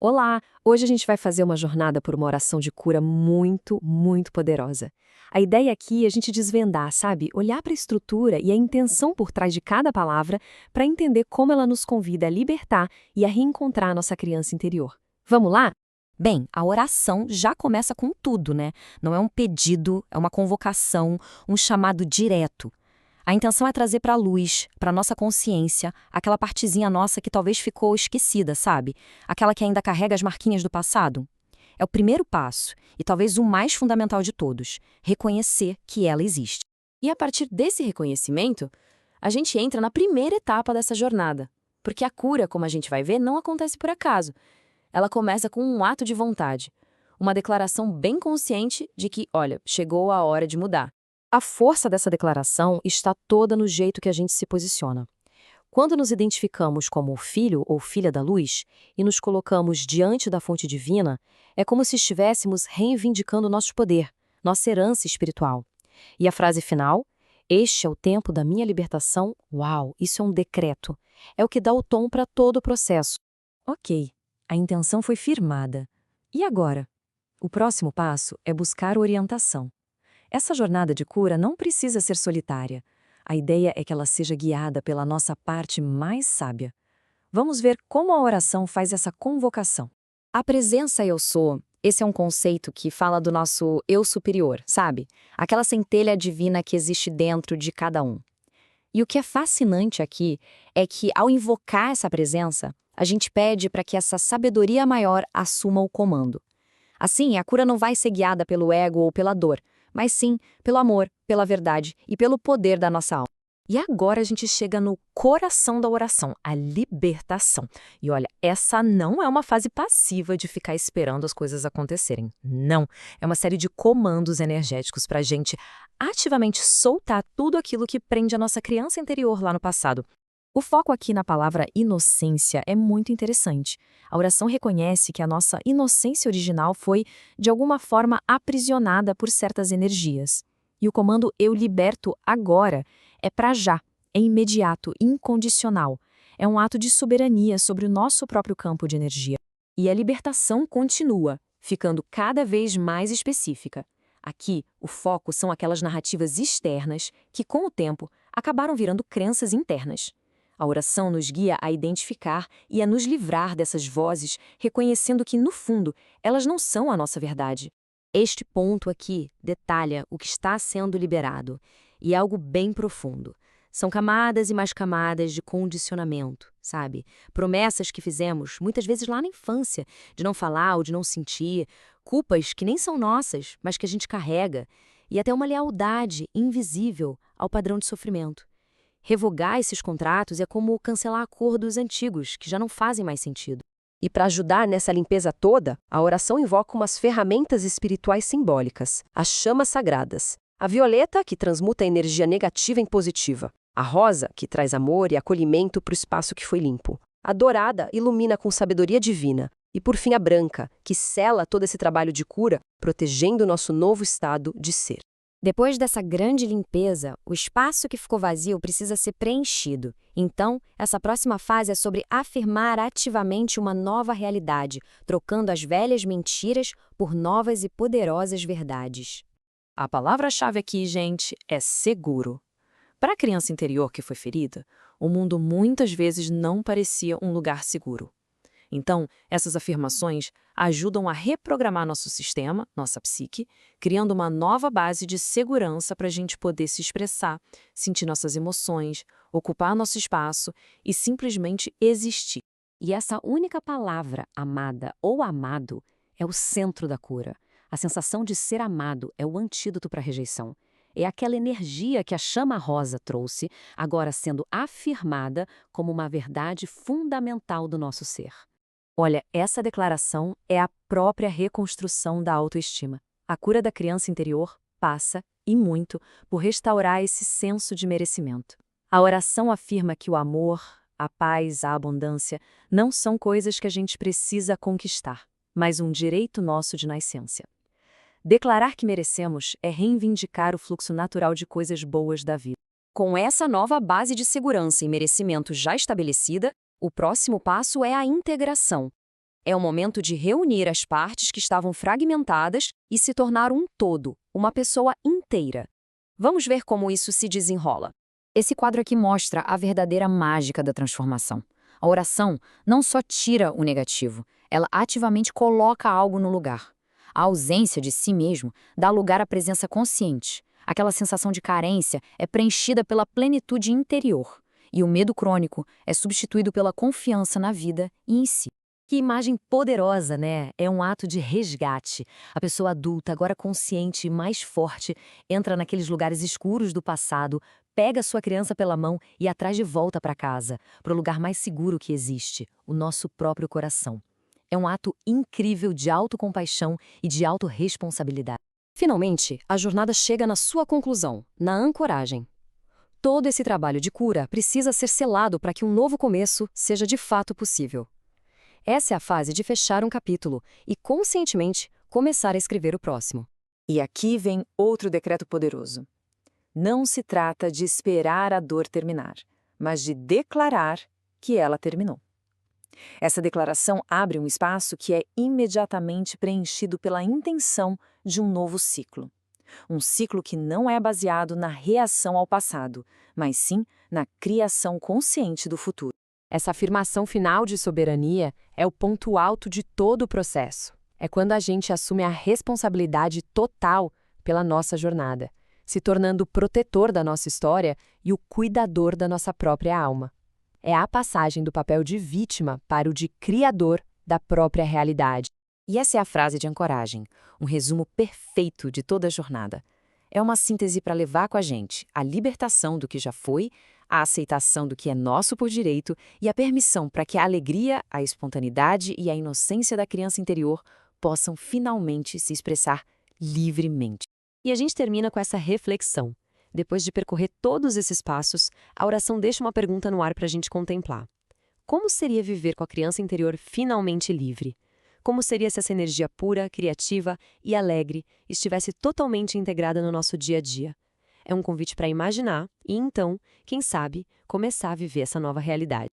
Olá! Hoje a gente vai fazer uma jornada por uma oração de cura muito, muito poderosa. A ideia aqui é a gente desvendar, sabe? Olhar para a estrutura e a intenção por trás de cada palavra para entender como ela nos convida a libertar e a reencontrar a nossa criança interior. Vamos lá? Bem, a oração já começa com tudo, né? Não é um pedido, é uma convocação, um chamado direto. A intenção é trazer para a luz, para nossa consciência, aquela partezinha nossa que talvez ficou esquecida, sabe? Aquela que ainda carrega as marquinhas do passado. É o primeiro passo, e talvez o mais fundamental de todos, reconhecer que ela existe. E a partir desse reconhecimento, a gente entra na primeira etapa dessa jornada. Porque a cura, como a gente vai ver, não acontece por acaso. Ela começa com um ato de vontade. Uma declaração bem consciente de que, olha, chegou a hora de mudar. A força dessa declaração está toda no jeito que a gente se posiciona. Quando nos identificamos como filho ou filha da luz e nos colocamos diante da fonte divina, é como se estivéssemos reivindicando nosso poder, nossa herança espiritual. E a frase final, este é o tempo da minha libertação, uau, isso é um decreto. É o que dá o tom para todo o processo. Ok, a intenção foi firmada. E agora? O próximo passo é buscar orientação. Essa jornada de cura não precisa ser solitária. A ideia é que ela seja guiada pela nossa parte mais sábia. Vamos ver como a oração faz essa convocação. A presença eu sou, esse é um conceito que fala do nosso eu superior, sabe? Aquela centelha divina que existe dentro de cada um. E o que é fascinante aqui é que, ao invocar essa presença, a gente pede para que essa sabedoria maior assuma o comando. Assim, a cura não vai ser guiada pelo ego ou pela dor, mas sim pelo amor, pela verdade e pelo poder da nossa alma. E agora a gente chega no coração da oração, a libertação. E olha, essa não é uma fase passiva de ficar esperando as coisas acontecerem. Não. É uma série de comandos energéticos para a gente ativamente soltar tudo aquilo que prende a nossa criança interior lá no passado. O foco aqui na palavra inocência é muito interessante. A oração reconhece que a nossa inocência original foi, de alguma forma, aprisionada por certas energias. E o comando "eu liberto agora" é para já, é imediato, incondicional. É um ato de soberania sobre o nosso próprio campo de energia. E a libertação continua, ficando cada vez mais específica. Aqui, o foco são aquelas narrativas externas que, com o tempo, acabaram virando crenças internas. A oração nos guia a identificar e a nos livrar dessas vozes, reconhecendo que, no fundo, elas não são a nossa verdade. Este ponto aqui detalha o que está sendo liberado, e é algo bem profundo. São camadas e mais camadas de condicionamento, sabe? Promessas que fizemos, muitas vezes lá na infância, de não falar ou de não sentir, culpas que nem são nossas, mas que a gente carrega, e até uma lealdade invisível ao padrão de sofrimento. Revogar esses contratos é como cancelar acordos antigos que já não fazem mais sentido. E para ajudar nessa limpeza toda, a oração invoca umas ferramentas espirituais simbólicas, as chamas sagradas. A violeta, que transmuta a energia negativa em positiva. A rosa, que traz amor e acolhimento para o espaço que foi limpo. A dourada ilumina com sabedoria divina. E por fim a branca, que sela todo esse trabalho de cura, protegendo o nosso novo estado de ser. Depois dessa grande limpeza, o espaço que ficou vazio precisa ser preenchido. Então, essa próxima fase é sobre afirmar ativamente uma nova realidade, trocando as velhas mentiras por novas e poderosas verdades. A palavra-chave aqui, gente, é seguro. Para a criança interior que foi ferida, o mundo muitas vezes não parecia um lugar seguro. Então, essas afirmações ajudam a reprogramar nosso sistema, nossa psique, criando uma nova base de segurança para a gente poder se expressar, sentir nossas emoções, ocupar nosso espaço e simplesmente existir. E essa única palavra, amada ou amado, é o centro da cura. A sensação de ser amado é o antídoto para a rejeição. É aquela energia que a chama rosa trouxe, agora sendo afirmada como uma verdade fundamental do nosso ser. Olha, essa declaração é a própria reconstrução da autoestima. A cura da criança interior passa, e muito, por restaurar esse senso de merecimento. A oração afirma que o amor, a paz, a abundância não são coisas que a gente precisa conquistar, mas um direito nosso de nascença. Declarar que merecemos é reivindicar o fluxo natural de coisas boas da vida. Com essa nova base de segurança e merecimento já estabelecida, o próximo passo é a integração. É o momento de reunir as partes que estavam fragmentadas e se tornar um todo, uma pessoa inteira. Vamos ver como isso se desenrola. Esse quadro aqui mostra a verdadeira mágica da transformação. A oração não só tira o negativo, ela ativamente coloca algo no lugar. A ausência de si mesmo dá lugar à presença consciente. Aquela sensação de carência é preenchida pela plenitude interior. E o medo crônico é substituído pela confiança na vida e em si. Que imagem poderosa, né? É um ato de resgate. A pessoa adulta, agora consciente e mais forte, entra naqueles lugares escuros do passado, pega sua criança pela mão e a traz de volta para casa, para o lugar mais seguro que existe, o nosso próprio coração. É um ato incrível de autocompaixão e de autorresponsabilidade. Finalmente, a jornada chega na sua conclusão, na ancoragem. Todo esse trabalho de cura precisa ser selado para que um novo começo seja de fato possível. Essa é a fase de fechar um capítulo e, conscientemente, começar a escrever o próximo. E aqui vem outro decreto poderoso. Não se trata de esperar a dor terminar, mas de declarar que ela terminou. Essa declaração abre um espaço que é imediatamente preenchido pela intenção de um novo ciclo. Um ciclo que não é baseado na reação ao passado, mas sim na criação consciente do futuro. Essa afirmação final de soberania é o ponto alto de todo o processo. É quando a gente assume a responsabilidade total pela nossa jornada, se tornando o protetor da nossa história e o cuidador da nossa própria alma. É a passagem do papel de vítima para o de criador da própria realidade. E essa é a frase de ancoragem, um resumo perfeito de toda a jornada. É uma síntese para levar com a gente a libertação do que já foi, a aceitação do que é nosso por direito e a permissão para que a alegria, a espontaneidade e a inocência da criança interior possam finalmente se expressar livremente. E a gente termina com essa reflexão. Depois de percorrer todos esses passos, a oração deixa uma pergunta no ar para a gente contemplar. Como seria viver com a criança interior finalmente livre? Como seria se essa energia pura, criativa e alegre estivesse totalmente integrada no nosso dia a dia? É um convite para imaginar e, então, quem sabe, começar a viver essa nova realidade.